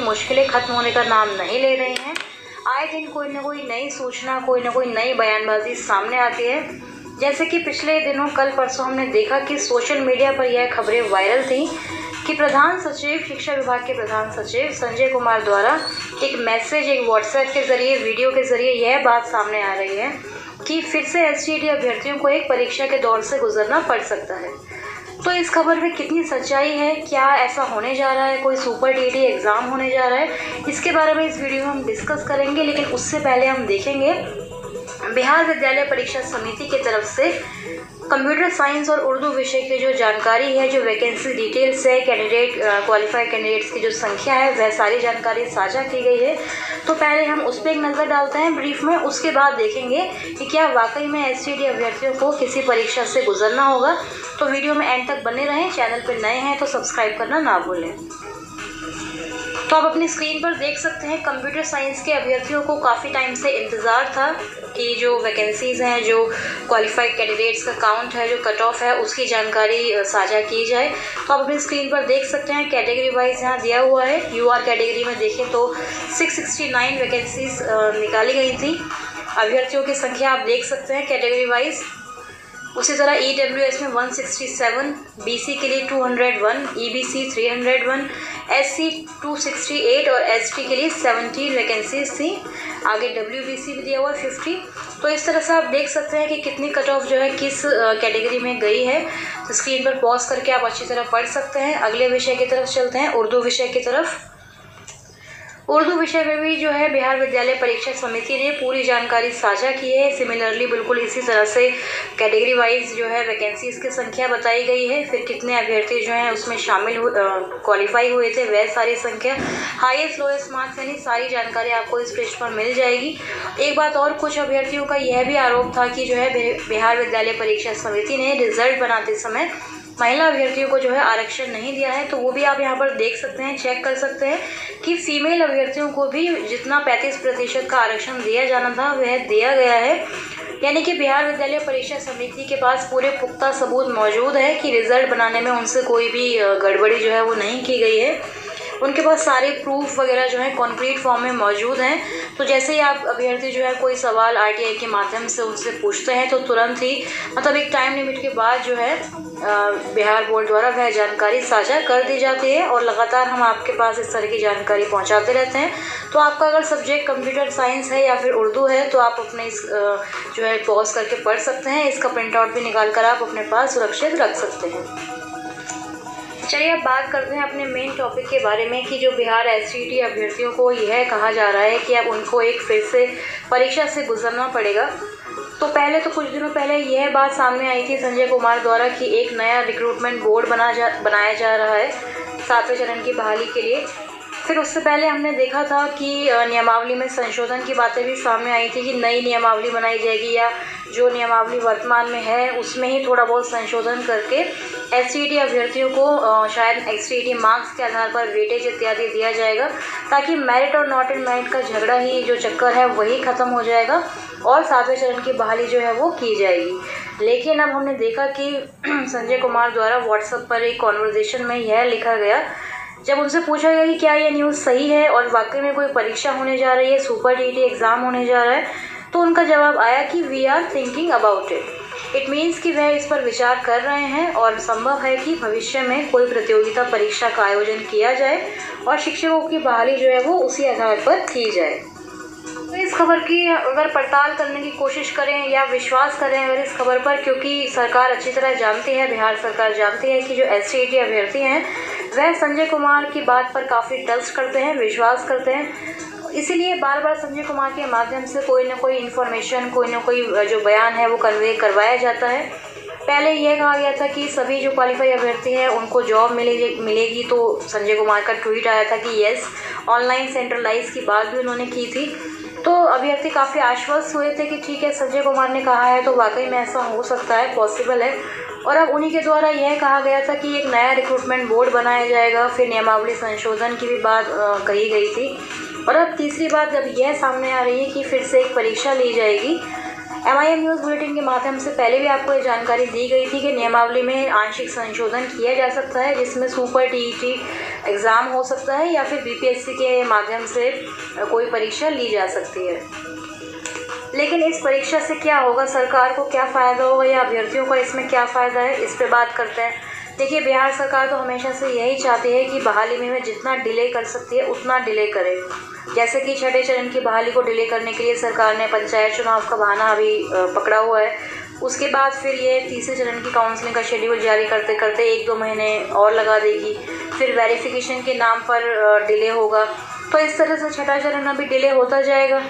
मुश्किलें खत्म होने का नाम नहीं ले रही हैं। आए दिन कोई ना कोई नई सूचना, कोई ना कोई नई बयानबाजी सामने आती है। जैसे कि पिछले दिनों कल परसों हमने देखा कि सोशल मीडिया पर यह खबरें वायरल थी कि प्रधान सचिव, शिक्षा विभाग के प्रधान सचिव संजय कुमार द्वारा एक मैसेज, एक व्हाट्सएप के ज़रिए, वीडियो के ज़रिए यह बात सामने आ रही है कि फिर से एसटीईटी अभ्यर्थियों को एक परीक्षा के दौर से गुजरना पड़ सकता है। तो इस खबर में कितनी सच्चाई है, क्या ऐसा होने जा रहा है, कोई सुपर टीटी एग्ज़ाम होने जा रहा है, इसके बारे में इस वीडियो में हम डिस्कस करेंगे। लेकिन उससे पहले हम देखेंगे बिहार विद्यालय परीक्षा समिति की तरफ से कंप्यूटर साइंस और उर्दू विषय की जो जानकारी है, जो वैकेंसी डिटेल्स है, कैंडिडेट, क्वालिफाइड कैंडिडेट्स की जो संख्या है, वह सारी जानकारी साझा की गई है। तो पहले हम उस पर एक नज़र डालते हैं ब्रीफ में, उसके बाद देखेंगे कि क्या वाकई में एसटीईटी अभ्यर्थियों को किसी परीक्षा से गुजरना होगा। तो वीडियो में एंड तक बने रहें। चैनल पर नए हैं तो सब्सक्राइब करना ना भूलें। तो आप अपनी स्क्रीन पर देख सकते हैं, कंप्यूटर साइंस के अभ्यर्थियों को काफ़ी टाइम से इंतज़ार था कि जो वैकेंसीज़ हैं, जो क्वालिफाइड कैंडिडेट्स का काउंट है, जो कट ऑफ है, उसकी जानकारी साझा की जाए। तो आप अपनी स्क्रीन पर देख सकते हैं, कैटेगरी वाइज यहाँ दिया हुआ है। यूआर कैटेगरी में देखें तो 669 वैकेंसीज निकाली गई थी। अभ्यर्थियों की संख्या आप देख सकते हैं कैटेगरी वाइज। उसी तरह ईडब्ल्यूएस में 167, बीसी के लिए 201, ईबीसी 301, एससी 268 और एसटी के लिए 17 वैकेंसीज थी। आगे डब्ल्यूबीसी भी दिया हुआ 50। तो इस तरह से आप देख सकते हैं कि कितनी कट ऑफ जो है किस कैटेगरी में गई है। तो स्क्रीन पर पॉज करके आप अच्छी तरह पढ़ सकते हैं। अगले विषय की तरफ चलते हैं, उर्दू विषय की तरफ। उर्दू विषय में भी जो है बिहार विद्यालय परीक्षा समिति ने पूरी जानकारी साझा की है। सिमिलरली बिल्कुल इसी तरह से कैटेगरी वाइज जो है वैकेंसीज की संख्या बताई गई है, फिर कितने अभ्यर्थी जो हैं उसमें शामिल क्वालिफाई हुए थे, वह सारी संख्या, हाईएस्ट लोएस्ट मार्क्स, यानी सारी जानकारी आपको इस पृष्ठ पर मिल जाएगी। एक बात और, कुछ अभ्यर्थियों का यह भी आरोप था कि जो है बिहार विद्यालय परीक्षा समिति ने रिजल्ट बनाते समय महिला अभ्यर्थियों को जो है आरक्षण नहीं दिया है। तो वो भी आप यहाँ पर देख सकते हैं, चेक कर सकते हैं कि फीमेल अभ्यर्थियों को भी जितना 35% का आरक्षण दिया जाना था वह दिया गया है। यानी कि बिहार विद्यालय परीक्षा समिति के पास पूरे पुख्ता सबूत मौजूद है कि रिजल्ट बनाने में उनसे कोई भी गड़बड़ी जो है वो नहीं की गई है। उनके पास सारे प्रूफ वगैरह जो है कॉन्क्रीट फॉर्म में मौजूद हैं। तो जैसे ही आप अभ्यर्थी जो है कोई सवाल आरटीआई के माध्यम से उनसे पूछते हैं तो तुरंत ही, मतलब एक टाइम लिमिट के बाद जो है बिहार बोर्ड द्वारा वह जानकारी साझा कर दी जाती है। और लगातार हम आपके पास इस तरह की जानकारी पहुंचाते रहते हैं। तो आपका अगर सब्जेक्ट कंप्यूटर साइंस है या फिर उर्दू है तो आप अपने इस जो है पॉज करके पढ़ सकते हैं। इसका प्रिंट आउट भी निकाल कर आप अपने पास सुरक्षित रख सकते हैं। चलिए अब बात करते हैं अपने मेन टॉपिक के बारे में कि जो बिहार एसटीईटी अभ्यर्थियों को यह कहा जा रहा है कि अब उनको एक फिर से परीक्षा से गुजरना पड़ेगा। तो पहले तो कुछ दिनों पहले यह बात सामने आई थी संजय कुमार द्वारा कि एक नया रिक्रूटमेंट बोर्ड बनाया जा रहा है 7वें चरण की बहाली के लिए। फिर उससे पहले हमने देखा था कि नियमावली में संशोधन की बातें भी सामने आई थी कि नई नियमावली बनाई जाएगी या जो नियमावली वर्तमान में है उसमें ही थोड़ा बहुत संशोधन करके एसटीईटी अभ्यर्थियों को शायद एसटीईटी मार्क्स के आधार पर वेटेज इत्यादि दिया जाएगा, ताकि मेरिट और नॉट इन मेरिट का झगड़ा ही जो चक्कर है वही ख़त्म हो जाएगा और 7वें चरण की बहाली जो है वो की जाएगी। लेकिन अब हमने देखा कि संजय कुमार द्वारा व्हाट्सएप पर एक कॉन्वर्जेसन में यह लिखा गया, जब उनसे पूछा गया कि क्या ये न्यूज़ सही है और वाकई में कोई परीक्षा होने जा रही है, सुपर टीटी एग्ज़ाम होने जा रहा है, तो उनका जवाब आया कि we are thinking about it means कि वह इस पर विचार कर रहे हैं और संभव है कि भविष्य में कोई प्रतियोगिता परीक्षा का आयोजन किया जाए और शिक्षकों की बहाली जो है वो उसी आधार पर की जाए। तो इस खबर की अगर पड़ताल करने की कोशिश करें या विश्वास करें अगर इस खबर पर, क्योंकि सरकार अच्छी तरह जानती है, बिहार सरकार जानती है कि जो एसटीईटी अभ्यर्थी हैं वह संजय कुमार की बात पर काफ़ी ट्रस्ट करते हैं, विश्वास करते हैं। इसीलिए बार बार संजय कुमार के माध्यम से कोई ना कोई इन्फॉर्मेशन, कोई ना कोई जो बयान है वो कन्वे करवाया जाता है। पहले यह कहा गया था कि सभी जो क्वालिफाई अभ्यर्थी हैं उनको जॉब मिलेगी। तो संजय कुमार का ट्वीट आया था कि येस, ऑनलाइन सेंट्रलाइज की बात भी उन्होंने की थी। तो अभ्यर्थी काफ़ी आश्वस्त हुए थे कि ठीक है, संजय कुमार ने कहा है तो वाकई में ऐसा हो सकता है, पॉसिबल है। और अब उन्हीं के द्वारा यह कहा गया था कि एक नया रिक्रूटमेंट बोर्ड बनाया जाएगा, फिर नियमावली संशोधन की भी बात कही गई थी। और अब तीसरी बात जब यह सामने आ रही है कि फिर से एक परीक्षा ली जाएगी। MIM न्यूज़ बुलेटिन के माध्यम से पहले भी आपको ये जानकारी दी गई थी कि नियमावली में आंशिक संशोधन किया जा सकता है, जिसमें सुपर टीईटी एग्ज़ाम हो सकता है या फिर बीपीएससी के माध्यम से कोई परीक्षा ली जा सकती है। लेकिन इस परीक्षा से क्या होगा, सरकार को क्या फ़ायदा होगा या अभ्यर्थियों का इसमें क्या फ़ायदा है, इस पे बात करते हैं। देखिए, बिहार सरकार तो हमेशा से यही चाहती है कि बहाली में जितना डिले कर सकती है उतना डिले करे। जैसे कि छठे चरण की बहाली को डिले करने के लिए सरकार ने पंचायत चुनाव का बहाना अभी पकड़ा हुआ है। उसके बाद फिर ये तीसरे चरण की काउंसलिंग का शेड्यूल जारी करते करते 1-2 महीने और लगा देगी। फिर वेरिफिकेशन के नाम पर डिले होगा। तो इस तरह से छठा चरण अभी डिले होता जाएगा।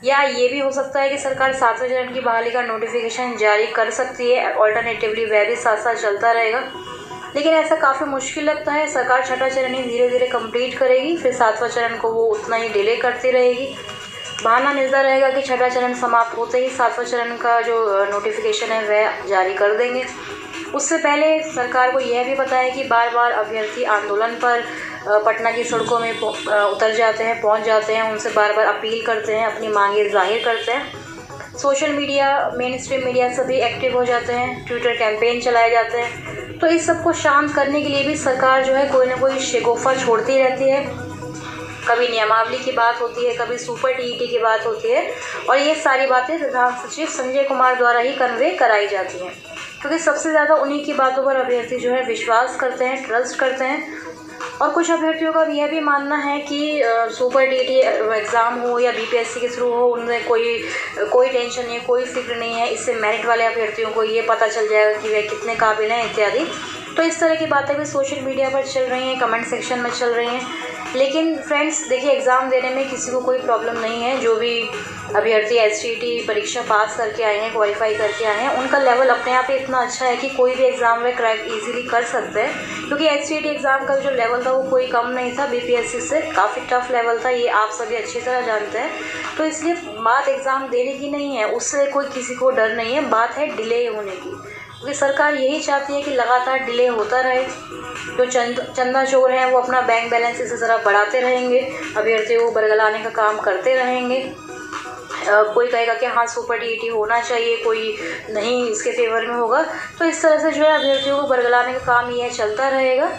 या ये भी हो सकता है कि सरकार 7वें चरण की बहाली का नोटिफिकेशन जारी कर सकती है, ऑल्टरनेटिवली वह भी साथ साथ चलता रहेगा। लेकिन ऐसा काफ़ी मुश्किल लगता है। सरकार छठा चरण ही धीरे धीरे कंप्लीट करेगी, फिर 7वां चरण को वो उतना ही डिले करती रहेगी। बहाना मिलता रहेगा कि छठा चरण समाप्त होते ही 7वां चरण का जो नोटिफिकेशन है वह जारी कर देंगे। उससे पहले सरकार को यह भी पता है कि बार बार अभ्यर्थी आंदोलन पर पटना की सड़कों में उतर जाते हैं, पहुंच जाते हैं, उनसे बार बार अपील करते हैं, अपनी मांगें जाहिर करते हैं। Social media, main stream media सभी एक्टिव हो जाते हैं, ट्विटर कैंपेन चलाए जाते हैं। तो इस सबको शांत करने के लिए भी सरकार जो है कोई ना कोई शेगोफा छोड़ती रहती है। कभी नियमावली की बात होती है, कभी सुपर टीईटी की बात होती है, और ये सारी बातें प्रधान सचिव संजय कुमार द्वारा ही कन्वे कराई जाती हैं, क्योंकि सबसे ज़्यादा उन्हीं की बातों पर अभ्यर्थी जो है विश्वास करते हैं, ट्रस्ट करते हैं। और कुछ अभ्यर्थियों का यह भी मानना है कि सुपर टीईटी एग्ज़ाम हो या बीपीएससी के थ्रू हो, उनमें कोई टेंशन नहीं है, कोई फिक्र नहीं है। इससे मेरिट वाले अभ्यर्थियों को ये पता चल जाएगा कि वे कितने काबिल हैं इत्यादि। तो इस तरह की बातें भी सोशल मीडिया पर चल रही हैं, कमेंट सेक्शन में चल रही हैं। लेकिन फ्रेंड्स देखिए, एग्ज़ाम देने में किसी को कोई प्रॉब्लम नहीं है। जो भी अभ्यर्थी एसटीईटी परीक्षा पास करके आए हैं, क्वालिफाई करके आए हैं, उनका लेवल अपने आप ही इतना अच्छा है कि कोई भी एग्ज़ाम में क्रैक इजीली कर सकते हैं। क्योंकि एसटीईटी एग्ज़ाम का जो लेवल था वो कोई कम नहीं था, बीपीएससी से काफ़ी टफ लेवल था, ये आप सभी अच्छी तरह जानते हैं। तो इसलिए बात एग्ज़ाम देने की नहीं है, उससे कोई किसी को डर नहीं है, बात है डिले होने की। क्योंकि सरकार यही चाहती है कि लगातार डिले होता रहे। जो चंदा चोर हैं वो अपना बैंक बैलेंस इसी तरह बढ़ाते रहेंगे, अभ्यर्थियों को बरगलाने का काम करते रहेंगे। कोई कहेगा कि हाँ सुपर टीईटी होना चाहिए, कोई नहीं इसके फेवर में होगा। तो इस तरह से जो है अभ्यर्थियों को बरगलाने का काम यह चलता रहेगा।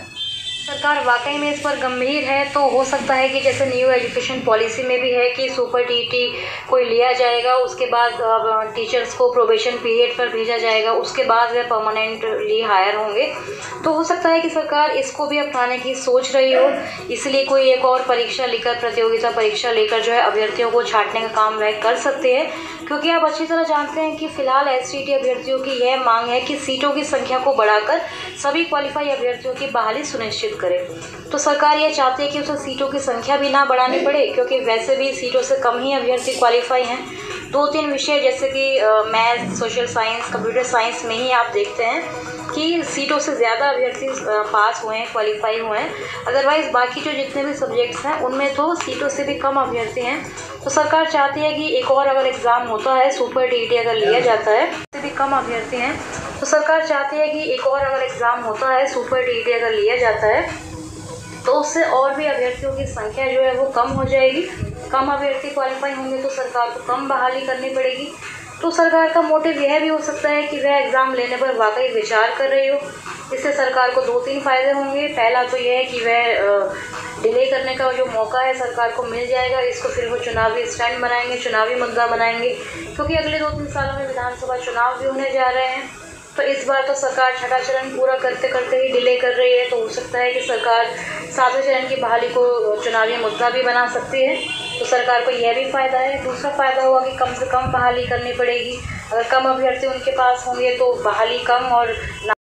सरकार वाकई में इस पर गंभीर है, तो हो सकता है कि जैसे न्यू एजुकेशन पॉलिसी में भी है कि सुपर टीईटी कोई लिया जाएगा, उसके बाद टीचर्स को प्रोबेशन पीरियड पर भेजा जाएगा, उसके बाद वे परमानेंटली हायर होंगे। तो हो सकता है कि सरकार इसको भी अपनाने की सोच रही हो, इसलिए कोई एक और परीक्षा लेकर, प्रतियोगिता परीक्षा लेकर जो है अभ्यर्थियों को छांटने का काम वह कर सकते हैं। क्योंकि आप अच्छी तरह जानते हैं कि फ़िलहाल एसटीईटी अभ्यर्थियों की यह मांग है कि सीटों की संख्या को बढ़ाकर सभी क्वालिफाई अभ्यर्थियों की बहाली सुनिश्चित करें। तो सरकार ये चाहती है कि उसे सीटों की संख्या भी ना बढ़ानी पड़े, क्योंकि वैसे भी सीटों से कम ही अभ्यर्थी क्वालिफाई हैं। 2-3 विषय जैसे कि math, social science, computer science में ही आप देखते हैं कि सीटों से ज़्यादा अभ्यर्थी पास हुए हैं, क्वालिफाई हुए हैं। अदरवाइज़ बाकी जो जितने भी सब्जेक्ट्स हैं उनमें तो सीटों से भी कम अभ्यर्थी हैं। तो सरकार चाहती है कि एक और अगर एग्ज़ाम होता है, सुपर टीईटी अगर लिया जाता है, उससे भी कम अभ्यर्थी हैं, तो सरकार चाहती है कि एक और अगर एग्ज़ाम होता है, सुपर टीईटी अगर लिया जाता है, तो उससे और भी अभ्यर्थियों की संख्या जो है वो कम हो जाएगी। कम अभ्यर्थी क्वालिफाई होंगे तो सरकार को कम बहाली करनी पड़ेगी। तो सरकार का मोटिव यह भी हो सकता है कि वह एग्ज़ाम लेने पर वाकई विचार कर रही हो। इससे सरकार को 2-3 फ़ायदे होंगे। पहला तो यह है कि वह डिले करने का जो मौका है सरकार को मिल जाएगा, इसको फिर वो चुनावी स्टैंड बनाएंगे, चुनावी मुद्दा बनाएंगे, क्योंकि अगले 2-3 सालों में विधानसभा चुनाव भी होने जा रहे हैं। तो इस बार तो सरकार छठा चरण पूरा करते करते ही डिले कर रही है, तो हो सकता है कि सरकार 7वें चरण की बहाली को चुनावी मुद्दा भी बना सकती है। तो सरकार को यह भी फ़ायदा है। दूसरा फ़ायदा होगा कि कम से कम बहाली करनी पड़ेगी। अगर कम अभ्यर्थी उनके पास होंगे तो बहाली कम और